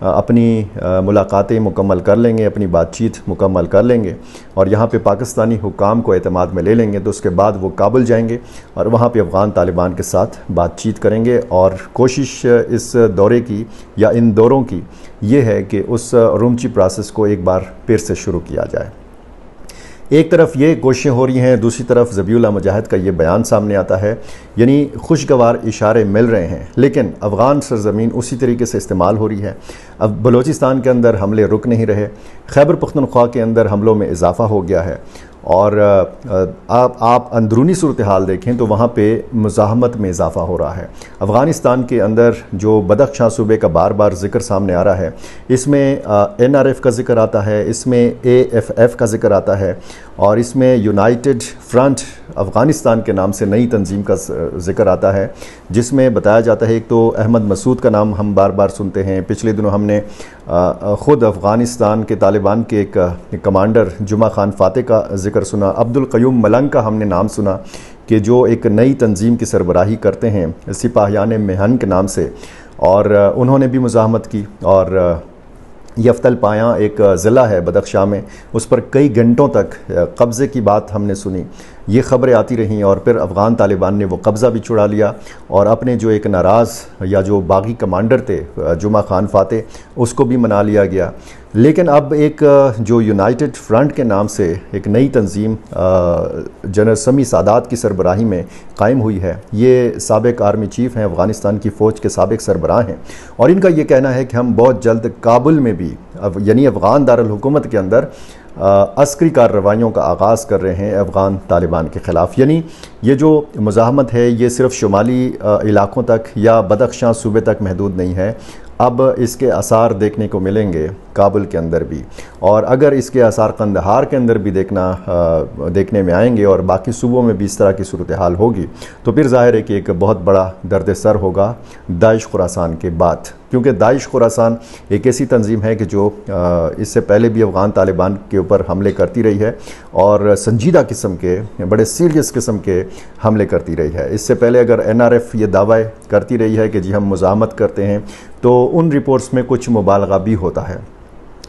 اپنی ملاقاتیں مکمل کر لیں گے، اپنی بات چیت مکمل کر لیں گے اور یہاں پہ پاکستانی حکام کو اعتماد میں لے لیں گے، تو اس کے بعد وہ کابل جائیں گے اور وہاں پہ افغان طالبان کے ساتھ بات چیت کریں گے۔ اور کوشش اس دورے کی یا ان دوروں کی یہ ہے کہ اس رومچی پروسیس کو ایک بار پھر سے شروع کیا جائے۔ ایک طرف یہ کوششیں ہو رہی ہیں، دوسری طرف ذبیح اللہ مجاہد کا یہ بیان سامنے آتا ہے، یعنی خوشگوار اشارے مل رہے ہیں، لیکن افغان سرزمین اسی طریقے سے استعمال ہو رہی ہے۔ اب بلوچستان کے اندر حملے رک نہیں رہے، خیبر پختونخوا کے اندر حملوں میں اضافہ ہو گیا ہے، اور آپ اندرونی صورتحال دیکھیں تو وہاں پہ مزاحمت میں اضافہ ہو رہا ہے۔ افغانستان کے اندر جو بدخشاں صوبے کا بار بار ذکر سامنے آ رہا ہے، اس میں NRF کا ذکر آتا ہے، اس میں AFF کا ذکر آتا ہے، اور اس میں یونائٹڈ فرنٹ افغانستان کے نام سے نئی تنظیم کا ذکر آتا ہے، جس میں بتایا جاتا ہے، ایک تو احمد مسعود کا نام ہم بار بار سنتے ہیں، پچھلے دنوں ہم نے خود افغانستان کے طالبان کے ایک کمانڈر جمعہ خان فاتح کا ذکر سنا، عبدالقیوم ملنگ کا ہم نے نام سنا کہ جو ایک نئی تنظیم کی سربراہی کرتے ہیں سپاہیان مہن کے نام سے، اور انہوں نے بھی مزاحمت کی۔ اور یفتل پایاں ایک ضلع ہے بدخشاں میں، اس پر کئی گھنٹوں تک قبضے کی بات ہم نے سنی، یہ خبریں آتی رہیں، اور پھر افغان طالبان نے وہ قبضہ بھی چھڑا لیا اور اپنے جو ایک ناراض یا جو باغی کمانڈر تھے جمعہ خان فاتح، اس کو بھی منا لیا گیا۔ لیکن اب ایک جو یونائٹڈ فرنٹ کے نام سے ایک نئی تنظیم جنرل سمیع سادات کی سربراہی میں قائم ہوئی ہے، یہ سابق آرمی چیف ہیں، افغانستان کی فوج کے سابق سربراہ ہیں، اور ان کا یہ کہنا ہے کہ ہم بہت جلد کابل میں بھی یعنی افغان دارالحکومت کے اندر عسکری کارروائیوں کا آغاز کر رہے ہیں افغان طالبان کے خلاف۔ یعنی یہ جو مزاحمت ہے یہ صرف شمالی علاقوں تک یا بدخشاں صوبے تک محدود نہیں ہے، اب اس کے آثار دیکھنے کو ملیں گے کابل کے اندر بھی، اور اگر اس کے آثار قندھار کے اندر بھی دیکھنے میں آئیں گے اور باقی صوبوں میں بھی اس طرح کی صورتحال ہوگی، تو پھر ظاہر ہے کہ ایک بہت بڑا درد سر ہوگا داعش خراسان کے بعد، کیونکہ داعش خراسان ایک ایسی تنظیم ہے کہ جو اس سے پہلے بھی افغان طالبان کے اوپر حملے کرتی رہی ہے، اور سنجیدہ قسم کے بڑے سیریس قسم کے حملے کرتی رہی ہے۔ اس سے پہلے اگر NRF یہ دعویٰ کرتی رہی ہے کہ جی ہم مزاحمت کرتے ہیں، تو ان رپورٹس میں کچھ مبالغہ بھی ہوتا ہے،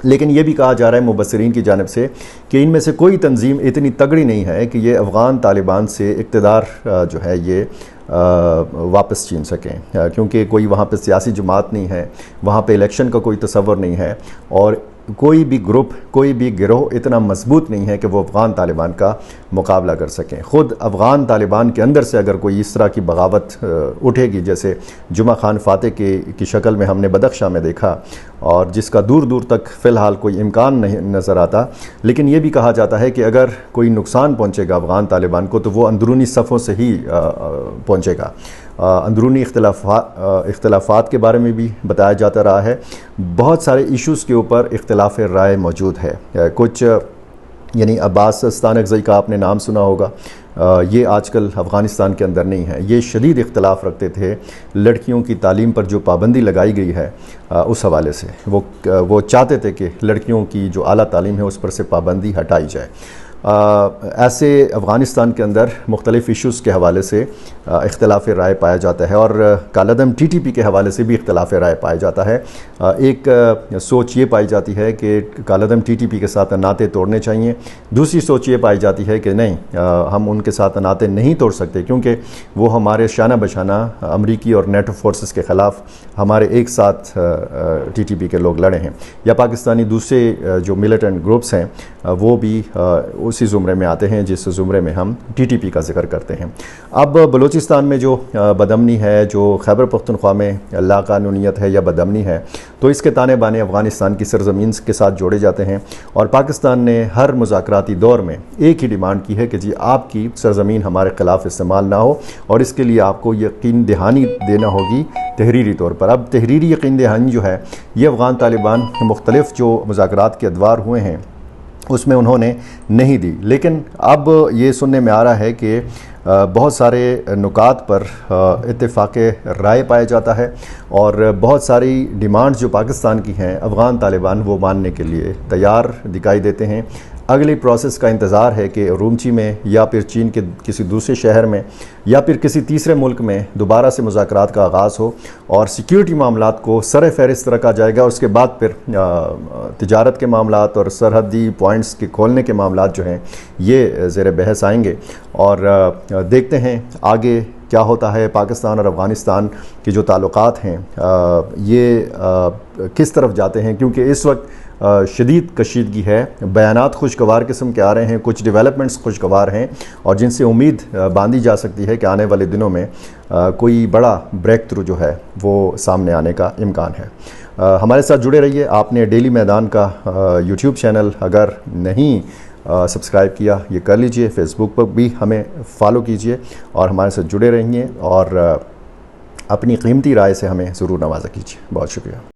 لیکن یہ بھی کہا جا رہا ہے مبصرین کی جانب سے کہ ان میں سے کوئی تنظیم اتنی تگڑی نہیں ہے کہ یہ افغان طالبان سے اقتدار جو ہے یہ واپس چھین سکیں، کیونکہ کوئی وہاں پہ سیاسی جماعت نہیں ہے، وہاں پہ الیکشن کا کوئی تصور نہیں ہے، اور کوئی بھی گروپ، کوئی بھی گروہ اتنا مضبوط نہیں ہے کہ وہ افغان طالبان کا مقابلہ کر سکیں۔ خود افغان طالبان کے اندر سے اگر کوئی اس طرح کی بغاوت اٹھے گی، جیسے جمعہ خان فاتح کی شکل میں ہم نے بدخشاں میں دیکھا، اور جس کا دور دور تک فی الحال کوئی امکان نہیں نظر آتا، لیکن یہ بھی کہا جاتا ہے کہ اگر کوئی نقصان پہنچے گا افغان طالبان کو تو وہ اندرونی صفوں سے ہی پہنچے گا۔ اندرونی اختلافات کے بارے میں بھی بتایا جاتا رہا ہے، بہت سارے ایشوز کے اوپر اختلاف رائے موجود ہے۔ کچھ یعنی عباس استانکزئی کا آپ نے نام سنا ہوگا، یہ آج کل افغانستان کے اندر نہیں ہے، یہ شدید اختلاف رکھتے تھے لڑکیوں کی تعلیم پر جو پابندی لگائی گئی ہے اس حوالے سے، وہ چاہتے تھے کہ لڑکیوں کی جو اعلیٰ تعلیم ہے اس پر سے پابندی ہٹائی جائے۔ ایسے افغانستان کے اندر مختلف ایشوز کے حوالے سے اختلاف رائے پایا جاتا ہے، اور کالعدم TTP کے حوالے سے بھی اختلاف رائے پایا جاتا ہے۔ ایک سوچ یہ پائی جاتی ہے کہ کالعدم TTP کے ساتھ ناطے توڑنے چاہیے، دوسری سوچ یہ پائی جاتی ہے کہ نہیں، ہم ان کے ساتھ ناطے نہیں توڑ سکتے، کیونکہ وہ ہمارے شانہ بشانہ امریکی اور نیٹو فورسز کے خلاف ہمارے ایک ساتھ TTP کے لوگ لڑے ہیں، یا پاکستانی دوسرے جو ملیٹنٹ گروپس ہیں وہ بھی اسی زمرے میں آتے ہیں جس زمرے میں ہم TTP کا ذکر کرتے ہیں۔ اب بلوچستان میں جو بدامنی ہے، جو خیبر پختونخوا میں لا قانونیت ہے یا بدامنی ہے، تو اس کے تانے بانے افغانستان کی سرزمین کے ساتھ جوڑے جاتے ہیں، اور پاکستان نے ہر مذاکراتی دور میں ایک ہی ڈیمانڈ کی ہے کہ جی آپ کی سرزمین ہمارے خلاف استعمال نہ ہو، اور اس کے لیے آپ کو یقین دہانی دینا ہوگی تحریری طور پر۔ اب تحریری یقین دہانی جو ہے یہ افغان طالبان مختلف جو مذاکرات کے ادوار ہوئے ہیں اس میں انہوں نے نہیں دی، لیکن اب یہ سننے میں آ رہا ہے کہ بہت سارے نکات پر اتفاق رائے پایا جاتا ہے، اور بہت ساری ڈیمانڈز جو پاکستان کی ہیں افغان طالبان وہ ماننے کے لیے تیار دکھائی دیتے ہیں۔ اگلی پروسیس کا انتظار ہے کہ رومچی میں یا پھر چین کے کسی دوسرے شہر میں یا پھر کسی تیسرے ملک میں دوبارہ سے مذاکرات کا آغاز ہو اور سیکیورٹی معاملات کو سر فہرست رکھا جائے گا، اور اس کے بعد پھر تجارت کے معاملات اور سرحدی پوائنٹس کے کھولنے کے معاملات جو ہیں یہ زیر بحث آئیں گے، اور دیکھتے ہیں آگے کیا ہوتا ہے۔ پاکستان اور افغانستان کے جو تعلقات ہیں یہ کس طرف جاتے ہیں، کیونکہ اس وقت شدید کشیدگی ہے، بیانات خوشگوار قسم کے آ رہے ہیں، کچھ ڈیولپمنٹس خوشگوار ہیں، اور جن سے امید باندھی جا سکتی ہے کہ آنے والے دنوں میں کوئی بڑا بریک تھرو جو ہے وہ سامنے آنے کا امکان ہے۔ ہمارے ساتھ جڑے رہیے۔ آپ نے ڈیلی میدان کا یوٹیوب چینل اگر نہیں سبسکرائب کیا یہ کر لیجئے، فیس بک پر بھی ہمیں فالو کیجئے اور ہمارے ساتھ جڑے رہیے، اور اپنی قیمتی رائے سے ہمیں ضرور نوازا کیجئے۔ بہت شکریہ۔